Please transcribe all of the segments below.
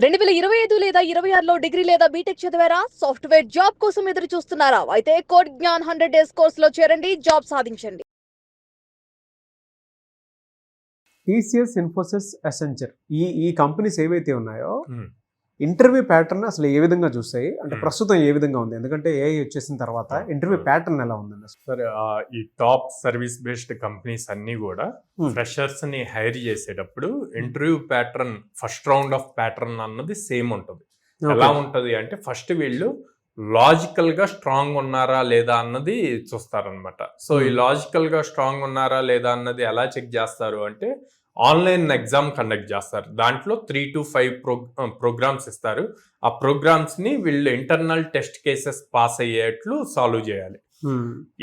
2025 లేదా 26లో డిగ్రీ లేదా బీటెక్ చదివారా? సాఫ్ట్‌వేర్ జాబ్ కోసం ఎదురు చూస్తున్నారా? అయితే కోడ్ జ్ఞాన్ 100 డేస్ కోర్సులో చేరండి, జాబ్ సాధించండి. టీసీఎస్, ఇన్ఫోసిస్, అసెంచర్ ఈ కంపెనీస్ ఏవైతే ఉన్నాయో హ్మ్. ఇంటర్వ్యూ ప్యాటర్న్ అసలు ఏ విధంగా చూస్తాయి అంటే Hmm. ప్రస్తుతం ఏ విధంగా ఉంది? ఎందుకంటే ఏఐ వచ్చేసిన తర్వాత ఇంటర్వ్యూ ప్యాటర్న్ ఎలా ఉందండి అసలు? సరే ఈ టాప్ సర్వీస్ బేస్డ్ కంపెనీస్ అన్నీ కూడా Hmm. ఫ్రెషర్స్ ని హైర్ చేసేటప్పుడు interview pattern first round of pattern అన్నది సేమ్ ఉంటుంది. ఎలా ఉంటది అంటే ఫస్ట్ వీళ్ళు లాజికల్ గా స్ట్రాంగ్ ఉన్నారా లేదా అన్నది చూస్తారనమాట. సో ఈ లాజికల్ గా స్ట్రాంగ్ ఉన్నారా లేదా అన్నది ఎలా చెక్ చేస్తారు అంటే ఆన్లైన్ ఎగ్జామ్ కండక్ట్ చేస్తారు. దాంట్లో 3 to 5 ప్రోగ్రామ్స్ ఇస్తారు. ఆ ప్రోగ్రామ్స్ ని వీళ్ళు ఇంటర్నల్ టెస్ట్ కేసెస్ పాస్ అయ్యేట్లు సాల్వ్ చేయాలి.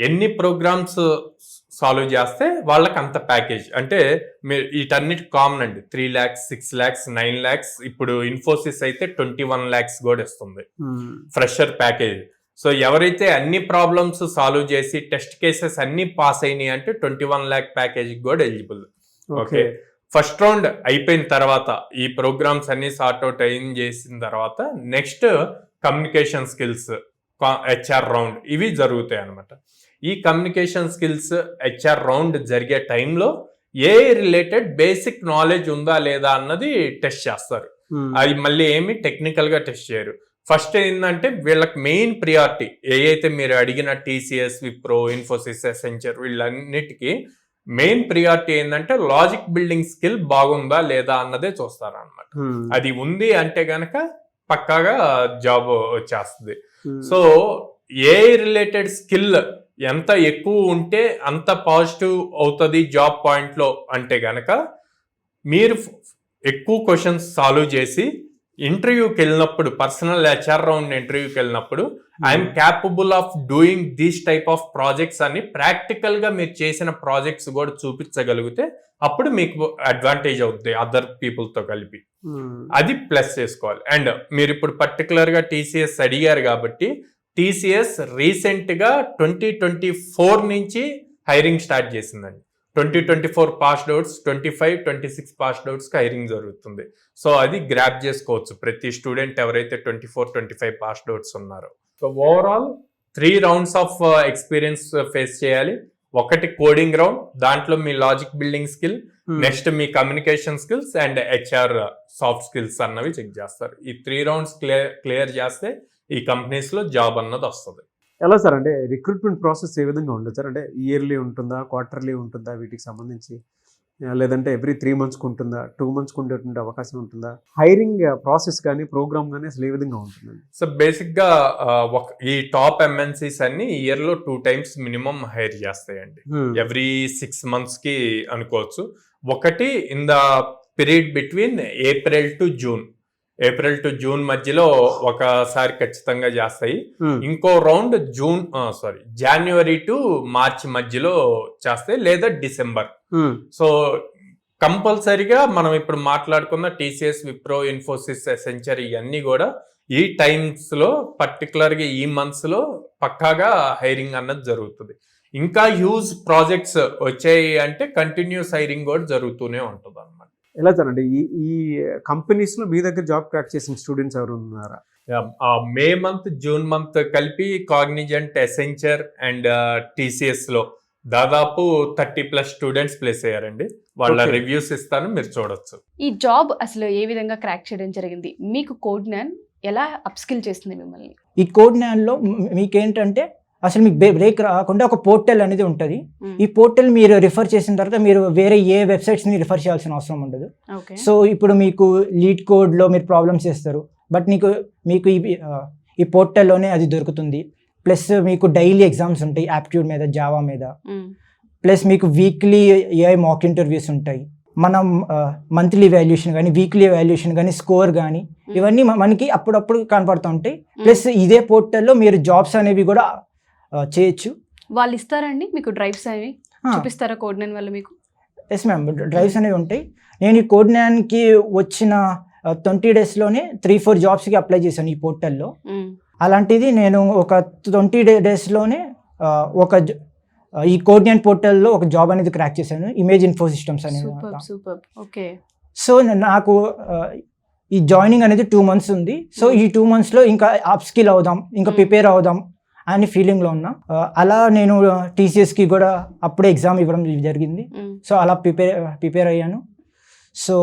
ఎన్ని ప్రోగ్రామ్స్ సాల్వ్ చేస్తే వాళ్ళకి అంత ప్యాకేజ్. అంటే మీరు వీటన్నిటి కామన్ అండి. 3 lakhs, 6 lakhs, 9 lakhs. ఇప్పుడు ఇన్ఫోసిస్ అయితే 21 lakhs కూడా ఇస్తుంది ఫ్రెషర్ ప్యాకేజ్. సో ఎవరైతే అన్ని ప్రాబ్లమ్స్ సాల్వ్ చేసి టెస్ట్ కేసెస్ అన్ని పాస్ అయినాయి అంటే 21 lakh ప్యాకేజ్ కూడా ఎలిజిబుల్. ఓకే, ఫస్ట్ రౌండ్ అయిపోయిన తర్వాత ఈ ప్రోగ్రామ్స్ అన్ని సార్ట్అవుట్ చేసిన తర్వాత next communication skills, HR round ఇవి జరుగుతాయి అనమాట. ఈ కమ్యూనికేషన్ స్కిల్స్, హెచ్ఆర్ రౌండ్ జరిగే టైంలో ఏ రిలేటెడ్ బేసిక్ నాలెడ్జ్ ఉందా లేదా అన్నది టెస్ట్ చేస్తారు. అది మళ్ళీ ఏమి టెక్నికల్ గా టెస్ట్ చేయరు. ఫస్ట్ ఏంటంటే వీళ్ళకి మెయిన్ ప్రియారిటీ ఏదైతే మీరు అడిగిన టీసీఎస్, విప్రో, ఇన్ఫోసిస్, అసెంచర్ వీళ్ళన్నిటికీ మెయిన్ ప్రియారిటీ ఏంటంటే లాజిక్ బిల్డింగ్ స్కిల్ బాగుందా లేదా అన్నదే చూస్తారు అనమాట. అది ఉంది అంటే గనక పక్కాగా జాబ్ వచ్చేస్తుంది. సో ఏ రిలేటెడ్ స్కిల్ ఎంత ఎక్కువ ఉంటే అంత పాజిటివ్ అవుతుంది జాబ్ పాయింట్ లో అంటే గనక మీరు ఎక్కువ క్వశ్చన్స్ సాల్వ్ చేసి ఇంటర్వ్యూకి వెళ్ళినప్పుడు, పర్సనల్ హెచ్ఆర్ రౌండ్ ఇంటర్వ్యూకి వెళ్ళినప్పుడు I'm capable of doing these type of projects అని ప్రాక్టికల్ గా మీరు చేసిన ప్రాజెక్ట్స్ కూడా చూపించగలిగితే అప్పుడు మీకు అడ్వాంటేజ్ అవుతుంది అదర్ పీపుల్ తో కలిపి. అది ప్లస్ చేసుకోవాలి. అండ్ మీరు ఇప్పుడు పర్టికులర్ గా టీసీఎస్ అడిగారు కాబట్టి టీసీఎస్ రీసెంట్ గా 2024 నుంచి హైరింగ్ స్టార్ట్ చేసిందండి. 2024 పాస్డ్ అవుట్స్, 25, 26 పాస్డ్ అవుట్స్ కి హైరింగ్ జరుగుతుంది. సో అది గ్రాప్ చేసుకోవచ్చు ప్రతి స్టూడెంట్ ఎవరైతే 24, 25 పాస్డ్ అవుట్స్ ఉన్నారో. So overall 3 rounds of experience face చేయాలి. ఒకటి కోడింగ్ రౌండ్, దాంట్లో మీ లాజిక్ బిల్డింగ్ స్కిల్, నెక్స్ట్ మీ communication skills and HR soft skills అన్నవి చెక్ చేస్తారు. ఈ 3 రౌండ్స్ క్లియర్ చేస్తే ఈ కంపెనీస్ లో జాబ్ అన్నది వస్తుంది. ఎలా సార్ అంటే రిక్రూట్మెంట్ ప్రాసెస్ ఏ విధంగా ఉండదు సార్? అంటే ఇయర్లీ ఉంటుందా, క్వార్టర్లీ ఉంటుందా వీటికి సంబంధించి? లేదంటే ఎవ్రీ 3 monthsకి ఉంటుందా, 2 monthsకి ఉండేటువంటి అవకాశం ఉంటుందా? హైరింగ్ ప్రాసెస్ కానీ ప్రోగ్రామ్ కానీ అసలు ఏ విధంగా ఉంటుందండి? సో బేసిక్ గా ఈ టాప్ ఎంఎన్సీస్ అన్ని ఇయర్ లో 2 times మినిమం హైర్ చేస్తాయండి. ఎవ్రీ 6 months కి అనుకోవచ్చు. ఒకటి in the period between April to June మధ్యలో ఒకసారి ఖచ్చితంగా చేస్తాయి. ఇంకో రౌండ్ జనవరి టు మార్చ్ మధ్యలో చేస్తాయి, లేదా డిసెంబర్. సో కంపల్సరీగా మనం ఇప్పుడు మాట్లాడుకున్న టీసీఎస్, విప్రో, ఇన్ఫోసిస్, అసెంచర్ ఇవన్నీ కూడా ఈ టైమ్స్ లో పర్టికులర్ గా ఈ మంత్స్ లో పక్కాగా హైరింగ్ అన్నది జరుగుతుంది. ఇంకా హ్యూజ్ ప్రాజెక్ట్స్ వచ్చాయి అంటే కంటిన్యూస్ హైరింగ్ కూడా జరుగుతూనే ఉంటుంది అన్నమాట. ఎలా సార్ అంటే ఈ కంపెనీస్ లో మీ దగ్గర జాబ్ క్రాక్ చేసిన స్టూడెంట్స్ ఎవరు ఉన్నారా? మే మంత్, జూన్ మంత్ కలిపి కాగ్నిజెంట్, అసెంచర్ అండ్ టీసీఎస్ లో దాదాపు 30+ స్టూడెంట్స్ ప్లేస్ అయ్యారండి. వాళ్ళ రివ్యూస్ ఇస్తాను, మీరు చూడొచ్చు. ఈ జాబ్ అసలు ఏ విధంగా క్రాక్ చేయడం జరిగింది? మీకు కోడ్ జ్ఞాన్ ఎలా అప్స్కిల్ చేస్తుంది మిమ్మల్ని? ఈ కోడ్ జ్ఞాన్లో మీకేంటంటే అసలు మీకు బ్రేక్ రాకుండా ఒక పోర్టల్ అనేది ఉంటుంది. ఈ పోర్టల్ మీరు రిఫర్ చేసిన తర్వాత మీరు వేరే ఏ వెబ్సైట్స్ని రిఫర్ చేయాల్సిన అవసరం ఉండదు. సో ఇప్పుడు మీకు లీడ్ కోడ్లో మీరు ప్రాబ్లమ్స్ చేస్తారు, బట్ మీకు ఈ పోర్టల్లోనే అది దొరుకుతుంది. ప్లస్ మీకు డైలీ ఎగ్జామ్స్ ఉంటాయి యాప్టిట్యూడ్ మీద, జావా మీద. ప్లస్ మీకు వీక్లీ ఏఐ మాక్ ఇంటర్వ్యూస్ ఉంటాయి. మనం మంత్లీ వాల్యుయేషన్ కానీ, వీక్లీ వాల్యుయేషన్ కానీ, స్కోర్ కానీ ఇవన్నీ మనకి అప్పుడప్పుడు కనపడుతూ ఉంటాయి. ప్లస్ ఇదే పోర్టల్లో మీరు జాబ్స్ అనేవి కూడా చేయొచ్చు. వాళ్ళు ఇస్తారండి మీకు డ్రైవ్స్ అనేవి చూపిస్తారా కోడ్ జ్ఞాన్ వల్ల మీకు? ఎస్ మ్యామ్, డ్రైవ్స్ అనేవి ఉంటాయి. నేను ఈ కోడ్ జ్ఞాన్కి వచ్చిన 20 daysలోనే 3-4 జాబ్స్కి అప్లై చేశాను ఈ పోర్టల్లో. అలాంటిది నేను ఒక 20 daysలోనే ఈ కోడ్ జ్ఞాన్ పోర్టల్లో ఒక జాబ్ అనేది క్రాక్ చేశాను, ఇమేజ్ ఇన్ఫో సిస్టమ్స్ అనేది. సూపర్. ఓకే. సో నాకు ఈ జాయినింగ్ అనేది 2 months ఉంది. సో ఈ 2 monthsలో ఇంకా అప్ స్కిల్ అవుదాం, ఇంకా ప్రిపేర్ అవుదాం అని ఫీలింగ్లో ఉన్నా. అలా నేను టీసీఎస్కి కూడా అప్పుడే ఎగ్జామ్ ఇవ్వడం జరిగింది. సో అలా ప్రిపేర్ అయ్యాను. సో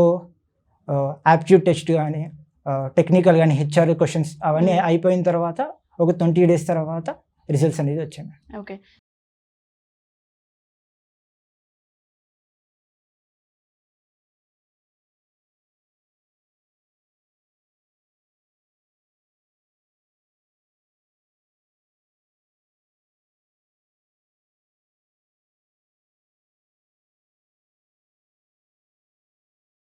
యాప్టిట్యూడ్ టెస్ట్ కానీ టెక్నికల్ కానీ హెచ్ఆర్ క్వశ్చన్స్ అవన్నీ అయిపోయిన తర్వాత ఒక 20 days తర్వాత రిజల్ట్స్ అనేది వచ్చాయి. ఓకే.